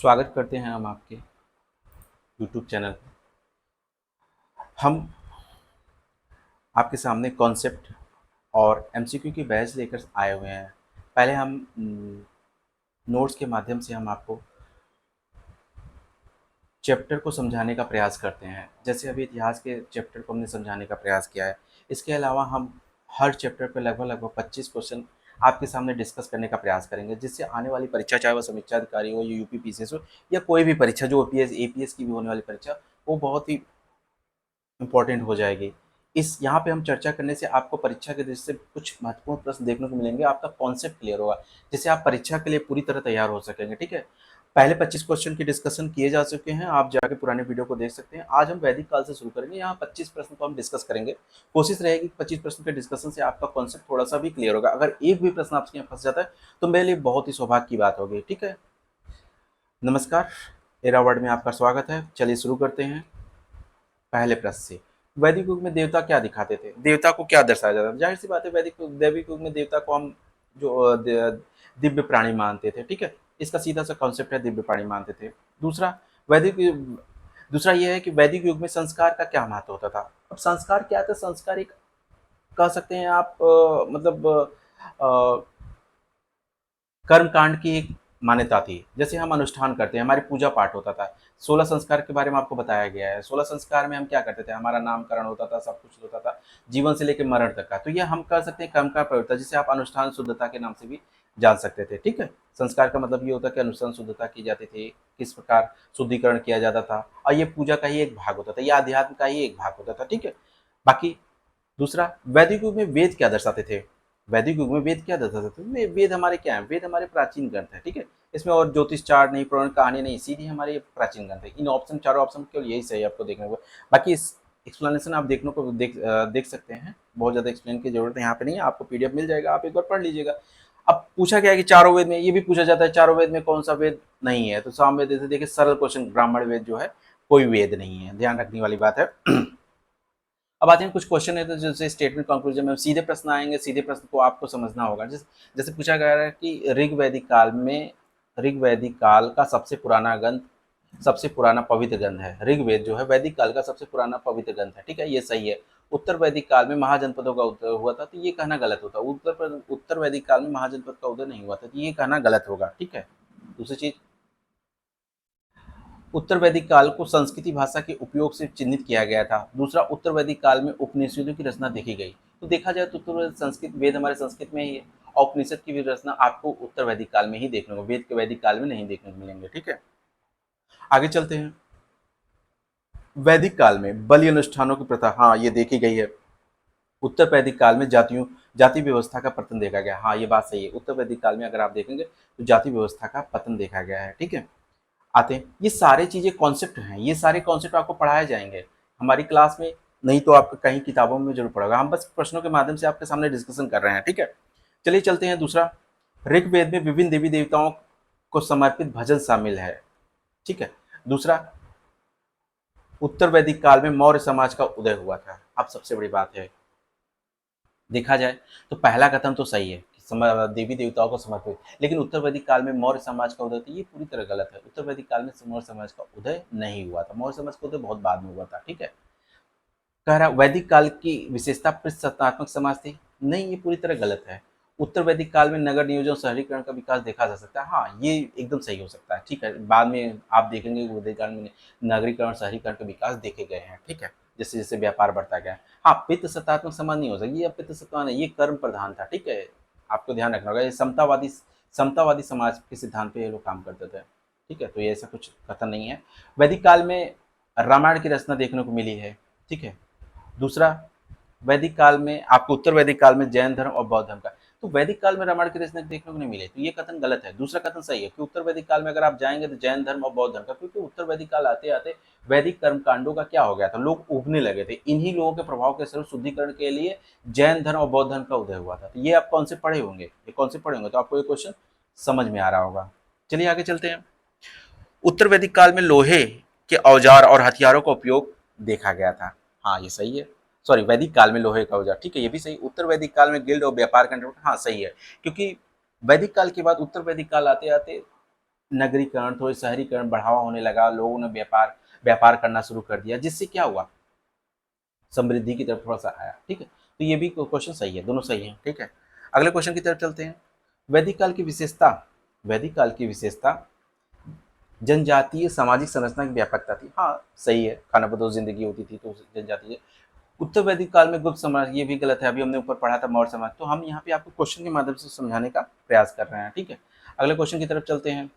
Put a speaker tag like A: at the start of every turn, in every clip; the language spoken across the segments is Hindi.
A: स्वागत करते हैं हम आपके YouTube चैनल पर। हम आपके सामने कॉन्सेप्ट और एमसीक्यू की बहस लेकर आए हुए हैं। पहले हम नोट्स के माध्यम से हम आपको चैप्टर को समझाने का प्रयास करते हैं। जैसे अभी इतिहास के चैप्टर को हमने समझाने का प्रयास किया है। इसके अलावा हम हर चैप्टर पे लगभग 25 क्वेश्चन आपके सामने डिस्कस करने का प्रयास करेंगे, जिससे आने वाली परीक्षा, चाहे वो समीक्षा अधिकारी हो या यूपी पीसीएस हो या कोई भी परीक्षा जो ओपीएस एपीएस की भी होने वाली परीक्षा, वो बहुत ही इम्पोर्टेंट हो जाएगी। इस यहाँ पे हम चर्चा करने से आपको परीक्षा के दृष्टि से कुछ महत्वपूर्ण प्रश्न देखने को मिलेंगे, आपका कॉन्सेप्ट क्लियर होगा, जिससे आप परीक्षा के लिए पूरी तरह तैयार हो सकेंगे। ठीक है, पहले 25 क्वेश्चन की डिस्कशन किए जा चुके हैं, आप जाके पुराने वीडियो को देख सकते हैं। आज हम वैदिक काल से शुरू करेंगे, यहाँ 25 प्रश्न को हम डिस्कस करेंगे। कोशिश रहेगी 25 प्रश्न के डिस्कशन से आपका कॉन्सेप्ट थोड़ा सा भी क्लियर होगा। अगर एक भी प्रश्न आपके यहाँ फंस जाता है तो मेरे लिए बहुत ही सौभाग्य की बात होगी। ठीक है, नमस्कार, एरा वर्ड में आपका स्वागत है। चलिए शुरू करते हैं पहले प्रश्न से। वैदिक युग में देवता क्या दिखाते थे? देवता को क्या दर्शाया जाता था? जाहिर सी बात है, वैदिक युग में देवता को हम जो दिव्य प्राणी मानते थे। ठीक है, इसका सीधा सा कॉन्सेप्ट है, दिव्य प्राणी मानते थे। दूसरा दूसरा यह है कि वैदिक युग में संस्कार का क्या महत्व होता था? अब संस्कार क्या था? संस्कार एक कह सकते हैं आप कर्म कांड की एक मान्यता थी। जैसे हम अनुष्ठान करते हैं, हमारी पूजा पाठ होता था। 16 संस्कार के बारे में आपको बताया गया है। 16 संस्कार में हम क्या करते थे? हमारा नामकरण होता था, सब कुछ होता था, जीवन से लेकर मरण तक का। तो ये हम कह सकते हैं कर्म का प्रयोग, जिसे आप अनुष्ठान शुद्धता के नाम से भी जान सकते थे। ठीक है, संस्कार का मतलब ये होता है कि अनुष्ठान शुद्धता की जाती थी, किस प्रकार शुद्धिकरण किया जाता था, और ये पूजा का ही एक भाग होता था, ये अध्यात्म का ही एक भाग होता था। ठीक है, बाकी दूसरा, वैदिक युग में वेद क्या दर्शाते थे? वैदिक युग में वेद क्या दर्शाते थे? वेद हमारे क्या है? वेद हमारे प्राचीन ग्रंथ है। ठीक है, इसमें और ज्योतिष चार्ट नहीं, पुराण कहानी नहीं, सीधी हमारे प्राचीन ग्रंथ है। इन ऑप्शन, चारों ऑप्शन केवल यही सही आपको देखने को। बाकी इस एक्सप्लेनेशन आप देखने को देख सकते हैं। बहुत ज़्यादा एक्सप्लेन की जरूरत है यहाँ पे नहीं है, आपको पीडीएफ मिल जाएगा, आप एक बार पढ़ लीजिएगा। अब पूछा गया है कि चारों वेद में, ये भी पूछा जाता है चारों वेद में कौन सा वेद नहीं है? तो सामवेद, जैसे देखिए सरल क्वेश्चन, ब्राह्मण वेद जो है कोई वेद नहीं है, ध्यान रखने वाली बात है। अब आते हैं कुछ क्वेश्चन है तो जैसे स्टेटमेंट कंक्लूजन में सीधे प्रश्न आएंगे, सीधे प्रश्न को आपको समझना होगा। जैसे पूछा गया है कि ऋग्वैदिक काल का सबसे पुराना ग्रंथ, सबसे पुराना पवित्र ग्रंथ है। ऋग्वेद जो है वैदिक काल का सबसे पुराना पवित्र ग्रंथ है। ठीक है, ये सही है। उत्तर वैदिक काल में महाजनपदों का उदय हुआ था, तो ये कहना गलत होता। उत्तर वैदिक काल में महाजनपद का उदय नहीं हुआ था, तो ये कहना गलत होगा। ठीक है, दूसरी चीज, उत्तर वैदिक काल को संस्कृति भाषा के उपयोग से चिन्हित किया गया था। दूसरा, उत्तर वैदिक काल में उपनिषदों की रचना देखी गई। तो देखा जाए तो उत्तर वैदिक संस्कृत, वेद हमारे संस्कृत में ही है, और उपनिषद की भी रचना आपको उत्तर वैदिक काल में ही देखने को, वेद के वैदिक काल में नहीं देखने को मिलेंगे। ठीक है, आगे चलते हैं। वैदिक काल में बलि अनुष्ठानों की प्रथा, हाँ ये देखी गई है। उत्तर वैदिक काल में जाति व्यवस्था का पतन देखा गया। हाँ ये बात सही है, उत्तर वैदिक काल में अगर आप देखेंगे तो जाति व्यवस्था का पतन देखा गया है। ठीक है, आते हैं, ये सारी चीजें कॉन्सेप्ट हैं, ये सारे कॉन्सेप्ट आपको पढ़ाए जाएंगे हमारी क्लास में, नहीं तो आपको कहीं किताबों में जरूर पड़ेगा। हम बस प्रश्नों के माध्यम से आपके सामने डिस्कशन कर रहे हैं। ठीक है, चलिए चलते हैं। दूसरा, ऋग्वेद में विभिन्न देवी देवताओं को समर्पित भजन शामिल है। ठीक है, दूसरा, उत्तर वैदिक काल में मौर्य समाज का उदय हुआ था। अब सबसे बड़ी बात है, देखा जाए तो पहला कथन तो सही है कि देवी देवताओं को समर्पित, लेकिन उत्तर वैदिक काल में मौर्य समाज का उदय, तो ये पूरी तरह गलत है। उत्तर वैदिक काल में मौर्य समाज का उदय नहीं हुआ था, मौर्य समाज का उदय बहुत बाद में हुआ था। ठीक है, कह रहा वैदिक काल की विशेषता प्रजातात्मक समाज थी, नहीं, ये पूरी तरह गलत है। उत्तर वैदिक काल में नगर नियोजन, शहरीकरण का विकास देखा जा सकता है, हाँ ये एकदम सही हो सकता है। ठीक है, बाद में आप देखेंगे कि वैदिक काल में नगरीकरण, शहरीकरण का विकास देखे गए हैं। ठीक है, जैसे जैसे व्यापार बढ़ता गया। हाँ, पित्त सत्तात्मक समाज नहीं हो सकती, ये पित्त सत्ता नहीं, ये कर्म प्रधान था। ठीक है, आपको ध्यान रखना होगा, ये समतावादी समाज के सिद्धांत पे ये लोग काम करते थे। ठीक है, तो ये ऐसा कुछ कथन नहीं है। वैदिक काल में रामायण की रचना देखने को मिली है। ठीक है, दूसरा, वैदिक काल में आपको उत्तर वैदिक काल में जैन धर्म और बौद्ध धर्म का, तो वैदिक काल में रामायण की रचना देखने को नहीं मिले, तो ये कथन गलत है। दूसरा कथन सही है कि उत्तर वैदिक काल में अगर आप जाएंगे तो जैन धर्म और बौद्ध धर्म का, क्योंकि उत्तर वैदिक काल आते आते वैदिक कर्म कांडों का क्या हो गया था, लोग उगने लगे थे, इन्हीं लोगों के प्रभाव के स्वरूप शुद्धिकरण के लिए जैन धर्म और बौद्ध धर्म का उदय हुआ था। तो ये आप कौन से पढ़े होंगे, ये कौन से पढ़े होंगे, तो आपको ये क्वेश्चन समझ में आ रहा होगा। चलिए आगे चलते हैं। उत्तर वैदिक काल में लोहे के औजार और हथियारों का उपयोग देखा गया था, हाँ ये सही है। सॉरी, वैदिक काल में लोहे का औजार, ठीक है, ये भी सही। उत्तर वैदिक काल में गिल्ड और व्यापार का नेटवर्क, हाँ सही है, क्योंकि वैदिक काल के बाद उत्तर वैदिक काल आते आते नगरीकरण, थोड़ी शहरीकरण बढ़ावा होने लगा, लोगों ने व्यापार व्यापार करना शुरू कर दिया, जिससे क्या हुआ, समृद्धि की तरफ थोड़ा सा आया। ठीक है, तो ये भी क्वेश्चन सही है, दोनों सही है। ठीक है, अगले क्वेश्चन की तरफ चलते हैं। वैदिक काल की विशेषता, वैदिक काल की विशेषता जनजातीय सामाजिक संरचना की व्यापकता थी। हाँ सही है, खानाबदोश जिंदगी होती थी तो जनजातीय। उत्तर वैदिक काल में गुप्त साम्राज्य, ये भी गलत है, अभी हमने ऊपर पढ़ा था मौर्य समाज। तो हम यहाँ पे आपको क्वेश्चन के माध्यम से समझाने का प्रयास कर रहे हैं। ठीक है, अगले क्वेश्चन की तरफ चलते हैं।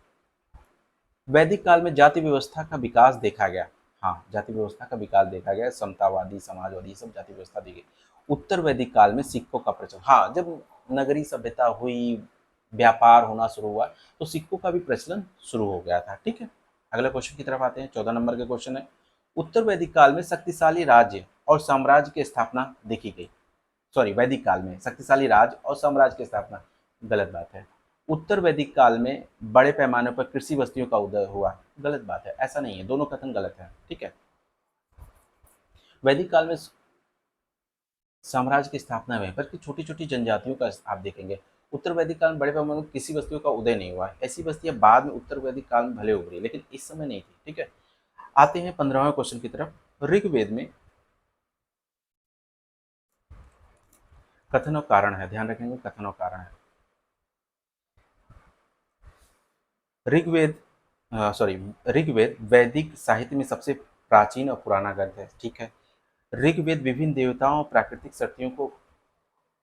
A: वैदिक काल में जाति व्यवस्था का विकास देखा गया। हाँ, जाति व्यवस्था का विकास देखा गया, समतावादी, समाजवादी, सब जाति व्यवस्था दी गई। उत्तर वैदिक काल में सिक्कों का प्रचलन, हाँ जब नगरीय सभ्यता हुई, व्यापार होना शुरू हुआ, तो सिक्कों का भी प्रचलन शुरू हो गया था। ठीक है, अगले क्वेश्चन की तरफ आते हैं। 14 नंबर के क्वेश्चन है, उत्तर वैदिक काल में शक्तिशाली राज्य और साम्राज्य की स्थापना देखी गई। सॉरी, वैदिक काल में शक्तिशाली राज्य और साम्राज्य की स्थापना, गलत बात है। उत्तर वैदिक काल में बड़े पैमाने पर कृषि बस्तियों का उदय हुआ, गलत बात है, ऐसा नहीं है, दोनों कथन गलत है। ठीक है, वैदिक काल में साम्राज्य की स्थापना हुई, बल्कि छोटी छोटी जनजातियों का आप देखेंगे। उत्तर वैदिक काल में बड़े पैमाने पर किसी बस्तियों का उदय नहीं हुआ, ऐसी बस्तियां बाद में उत्तर वैदिक काल में भले उभरी, लेकिन इस समय नहीं थी। ठीक है, आते हैं 15वें क्वेश्चन की तरफ। ऋग्वेद में कथन और कारण है, ध्यान रखेंगे, कथन और कारण है। ऋग्वेद सॉरी, ऋग्वेद वैदिक साहित्य में सबसे प्राचीन और पुराना ग्रंथ है। ठीक है, ऋग्वेद विभिन्न देवताओं और प्राकृतिक शक्तियों को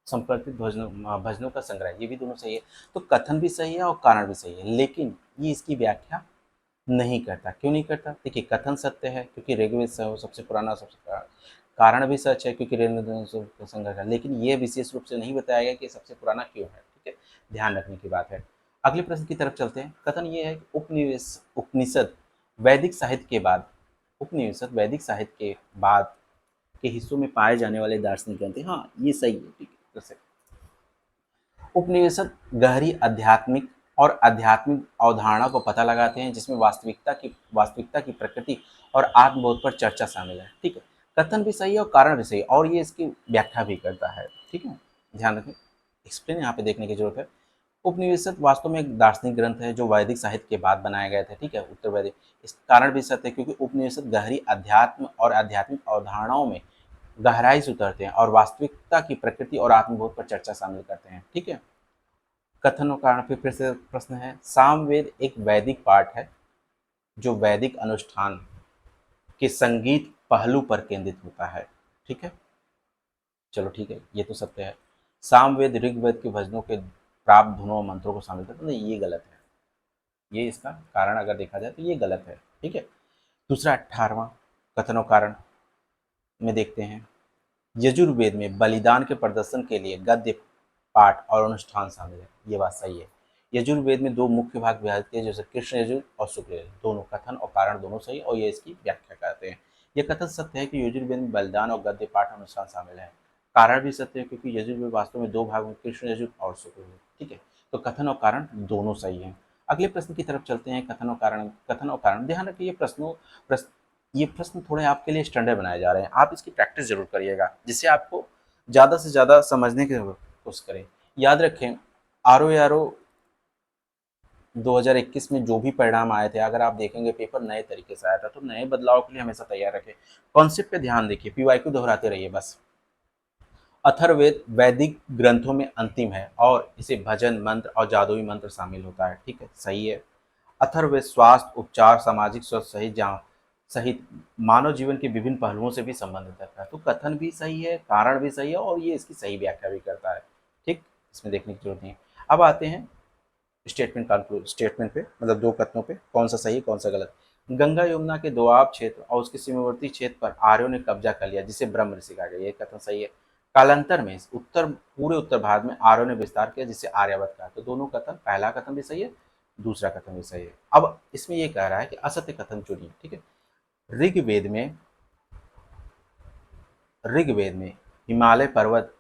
A: संपर्कित भजनों का संग्रह है, ये भी दोनों सही है। तो कथन भी सही है और कारण भी सही है, लेकिन ये इसकी व्याख्या नहीं करता। क्यों नहीं करता? देखिए, कथन सत्य है क्योंकि ऋग्वेद सबसे पुराना, कारण भी सच है क्योंकि ऋग्वेद का संग्रह है, लेकिन ये विशेष रूप से नहीं बताया गया कि सबसे पुराना क्यों है। ठीक है, ध्यान रखने की बात है। अगले प्रश्न की तरफ चलते हैं। कथन ये है कि उपनिषद वैदिक साहित्य के बाद, उपनिषद वैदिक साहित्य के बाद के हिस्सों में पाए जाने वाले दार्शनिक ग्रंथ हैं। हाँ ये सही है। ठीक है, जैसे उपनिवेशक गहरी आध्यात्मिक और आध्यात्मिक अवधारणा को पता लगाते हैं, जिसमें वास्तविकता की प्रकृति और आत्मबोध पर चर्चा शामिल है। ठीक है, कथन भी सही है और कारण भी सही है, और ये इसकी व्याख्या भी करता है। ठीक है, ध्यान रखें, एक्सप्लेन यहाँ पे देखने की जरूरत है। उपनिवेशक वास्तव में एक दार्शनिक ग्रंथ है जो वैदिक साहित्य के बाद बनाया गया था। ठीक है, उत्तर वैदिक। इस कारण भी सत्य है क्योंकि उपनिवेशक गहरी अध्यात्म और आध्यात्मिक अवधारणाओं में गहराई से उतरते हैं और वास्तविकता की प्रकृति और आत्मबोध पर चर्चा शामिल करते हैं। ठीक है, कथन और कारण फिर से प्रश्न है। सामवेद एक वैदिक पाठ है जो वैदिक अनुष्ठान के संगीत पहलू पर केंद्रित होता है। ठीक है, चलो ठीक है, ये तो सत्य है। सामवेद ऋग्वेद के भजनों के प्राप्त धुनों और मंत्रों को शामिल करता है, तो ये गलत है। ये इसका कारण अगर देखा जाए तो ये गलत है। ठीक है, दूसरा 18वां कथन और कारण में देखते हैं। यजुर्वेद में बलिदान के प्रदर्शन के लिए गद्य पाठ और अनुष्ठान शामिल है, ये बात सही है। यजुर्वेद में दो मुख्य भाग विभाजित किए, जैसे कृष्ण यजुर और शुक्ल यजुर, दोनों कथन और कारण दोनों सही, और ये इसकी व्याख्या करते हैं। ये कथन सत्य है कि यजुर्वेद में बलिदान और गद्य पाठ और अनुष्ठान शामिल है। कारण भी सत्य है क्योंकि यजुर्वेद वास्तव में दो भाग में, कृष्ण यजुर और शुक्ल यजुर। ठीक है, तो कथन और कारण दोनों सही हैं। अगले प्रश्न की तरफ चलते हैं। कथन और कारण, ध्यान रखिए, ये प्रश्न थोड़े आपके लिए स्टैंडर्ड बनाए जा रहे हैं, आप इसकी प्रैक्टिस जरूर करिएगा, जिससे आपको ज़्यादा से ज़्यादा समझने की कोशिश करें। याद रखें, आर ओ 2021 में जो भी परिणाम आए थे, अगर आप देखेंगे पेपर नए तरीके से आया था, तो नए बदलाव के लिए हमेशा तैयार रखें। कॉन्सेप्ट पे ध्यान देखिए, पीवाईक्यू दोहराते रहिए बस। अथर्ववेद वैदिक ग्रंथों में अंतिम है और इसे भजन मंत्र और जादुई मंत्र शामिल होता है। ठीक है, सही है। अथर्ववेद स्वास्थ्य, उपचार, सामाजिक स्वास्थ्य सहित मानव जीवन के विभिन्न पहलुओं से भी संबंधित रखता है। तो कथन भी सही है, कारण भी सही है, और ये इसकी सही व्याख्या भी करता है। ठीक, इसमें देखने की जरूरत नहीं है। अब आते हैं स्टेटमेंट पे, मतलब दो कथनों पे, कौन सा सही कौन सा गलत। गंगा यमुना के दोआब क्षेत्र और उसके सीमावर्ती क्षेत्र पर आर्यों ने कब्जा कर लिया, जिसे ब्रह्म ऋषि कहा गया, ये कथन सही है। कालांतर में पूरे उत्तर भारत में आर्यों ने विस्तार किया, जिसे आर्यवत कहा। तो दोनों कथन, पहला कथन भी सही है, दूसरा कथन भी सही है। अब इसमें ये कह रहा है कि असत्य कथन चुनिए। ठीक है, ऋग्वेद में ऋग्वेद में हिमालय पर्वत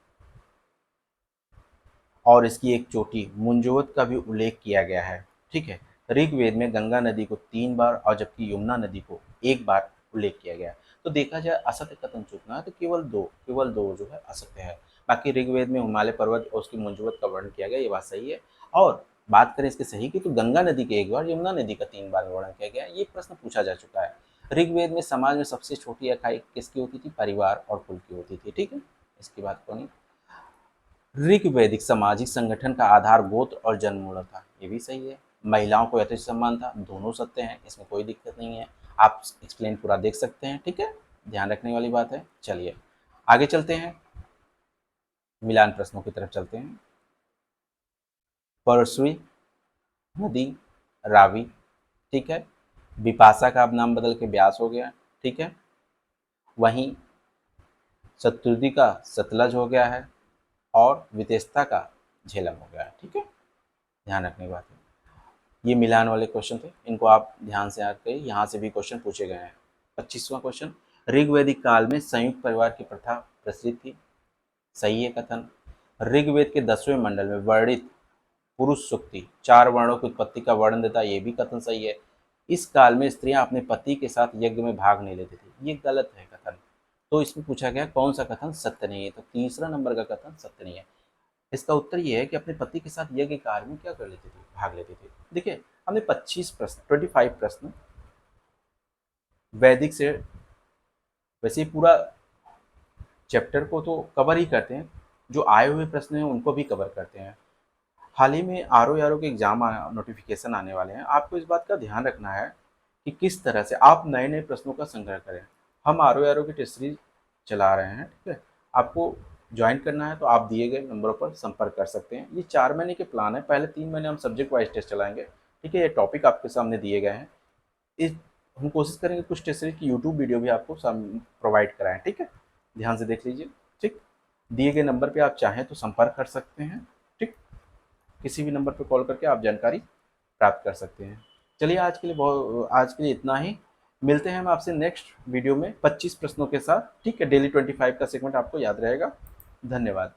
A: और इसकी एक चोटी मुंजोत का भी उल्लेख किया गया है। ठीक है, ऋग्वेद में गंगा नदी को 3 बार और जबकि यमुना नदी को 1 बार उल्लेख किया गया है। तो देखा जाए असत्य कथन चुनना है तो केवल दो जो है असत्य है। बाकी ऋग्वेद में हिमालय पर्वत और उसकी मुंजवत का वर्णन किया गया, ये बात सही है। और बात करें इसके सही की तो गंगा नदी के 1 बार, यमुना नदी का 3 बार वर्णन किया गया है। ये प्रश्न पूछा जा चुका है। ऋग्वेद में समाज में सबसे छोटी इकाई किसकी होती थी? परिवार और कुल की होती थी। ठीक है, इसकी बात को नहीं। ऋग्वैदिक सामाजिक संगठन का आधार गोत्र और जन्ममूल था, ये भी सही है। महिलाओं को यथोचित सम्मान था, दोनों सत्य हैं, इसमें कोई दिक्कत नहीं है। आप एक्सप्लेन पूरा देख सकते हैं। ठीक है, ध्यान रखने वाली बात है। चलिए आगे चलते हैं, मिलान प्रश्नों की तरफ चलते हैं। परसुई, नदी, रावी। ठीक है, बिपाशा का अब नाम बदल के ब्यास हो गया। ठीक है, वहीं शत्रुद्धि का सतलज हो गया है और वितेस्ता का झेलम हो गया है। ठीक है, ध्यान रखने की बात है। ये मिलान वाले क्वेश्चन थे, इनको आप ध्यान से याद करिए, यहाँ से भी क्वेश्चन पूछे गए हैं। 25वां क्वेश्चन, ऋग्वैदिक काल में संयुक्त परिवार की प्रथा प्रचलित थी, सही है कथन। ऋग्वेद के 10वें मंडल में वर्णित पुरुष सूक्ति 4 वर्णों की उत्पत्ति का वर्णन देता है, ये भी कथन सही है। इस काल में स्त्रियां अपने पति के साथ यज्ञ में भाग नहीं लेती थी, ये गलत है कथन। तो इसमें पूछा गया कौन सा कथन सत्य नहीं है, तो तीसरा नंबर का कथन सत्य नहीं है। इसका उत्तर ये है कि अपने पति के साथ यज्ञ कार्य में क्या कर लेती थी, भाग लेती थी। देखिए, हमने 25 प्रश्न 25 प्रश्न वैदिक से, वैसे ही पूरा चैप्टर को तो कवर ही करते हैं, जो आए हुए प्रश्न हैं उनको भी कवर करते हैं। हाल ही में आर ओ के एग्जाम नोटिफिकेशन आने वाले हैं, आपको इस बात का ध्यान रखना है कि किस तरह से आप नए नए प्रश्नों का संग्रह करें। हम आर ओ की टेस्ट सीरीज चला रहे हैं। ठीक है, आपको ज्वाइन करना है तो आप दिए गए नंबरों पर संपर्क कर सकते हैं। ये 4 महीने के प्लान है, पहले 3 महीने हम सब्जेक्ट वाइज टेस्ट चलाएंगे। ठीक है, ये टॉपिक आपके सामने दिए गए हैं। इस हम कोशिश करेंगे कुछ टेस्ट सीरीज की यूट्यूब वीडियो भी आपको प्रोवाइड कराएं। ठीक है, ध्यान से देख लीजिए। ठीक, दिए गए नंबर पे आप चाहें तो संपर्क कर सकते हैं। ठीक, किसी भी नंबर पर कॉल करके आप जानकारी प्राप्त कर सकते हैं। चलिए आज के लिए इतना ही। मिलते हैं हम आपसे नेक्स्ट वीडियो में 25 प्रश्नों के साथ। ठीक है, डेली 25 का सेगमेंट आपको याद रहेगा। धन्यवाद।